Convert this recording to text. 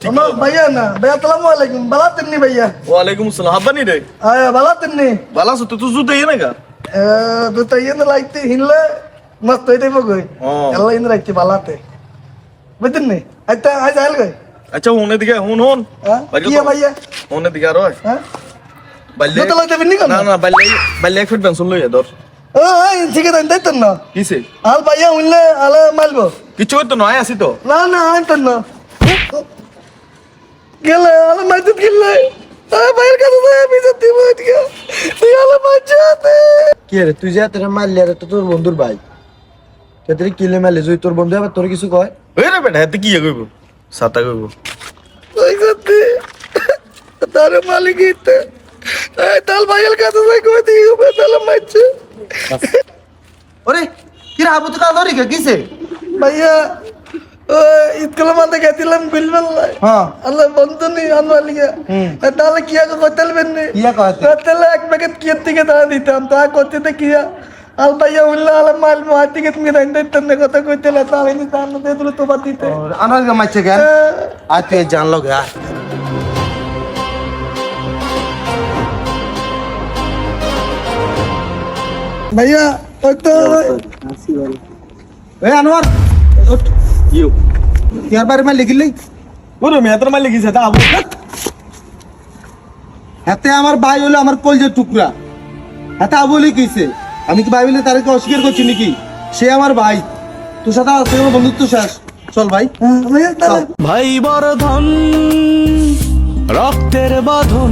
भैया ना भैया अस्सलाम वालेकुम बाला तिन्नी भैया वालेकुम अस्सलाम हब्बानी रे बाला तिन्नी बाला सुत तू जुते ये ना का तू तय्यन लाइते हिनले मस्त होते बघोय ಎಲ್ಲ ಇಂದ ರೈತಿ ಬಾಲಾತೆ ಬದಿನ್ನಿ ಆಯ್ತಾ ಆಯ್ತು ಆಲ್ಗೈ अच्छा होने दिया हुन किया भैया होने दिया रो बल्ले तो लगते बिन्नी का ना ना बल्ले एक फिट पेंसिल लो ये दर ठीक है अंदर तन्ना किसे आल भैया उनले आला मालबो किचो तो ना आया सी तो ना ना तन्ना गेले आला माहितीत गेले बाहेर का तुझा बीजत ती मत गया ते आला मजाते কি রে তুই যা তোর মারলি আর তোর বন্ধুর ভাই তুই কিলে মারলি তুই তোর বন্ধু আবার তোর কিছু কয় ওই রে বেটা এতে কি কইবো সাতা কইবো ওই করতে তার মালিক ইতে তাল ভাইয়ের কাছে যাই কই দিই বেতাল মারছে ওরে কি রে আবু তো কাদরি কে কিসে भैया इतकला माते कहतिलम बिलबल हां अल्लाह बंद नहीं आने वाली है ताले किया को होटल बन्ने किया कहते होटल एक पैकेट कियती के दान दीता हम ता कोते ते किया अल भैया उल्ला अल माल माती के तुम्हें दंडे तन्ने को तो कोते ला ताले नहीं तान दे तो तो बात दीते और अनर का मच्छे क्या आज तू जान लो गया भैया तो ए अनवर उठ ইউ यार बारे में लिख ली ওরে মেতর মাল লিখিছে তা আবু হাতে আমার ভাই হলো আমার কলজের টুকরা হাতে আবুলি কইছে আমি কি ভাই বলে তারে অস্বীকার করছি নাকি সে আমার ভাই তোর সাথে আছে আমার বন্ধুত্ব শেষ চল ভাই भैया ताले ভাই বড় ধন রক্তের বাঁধন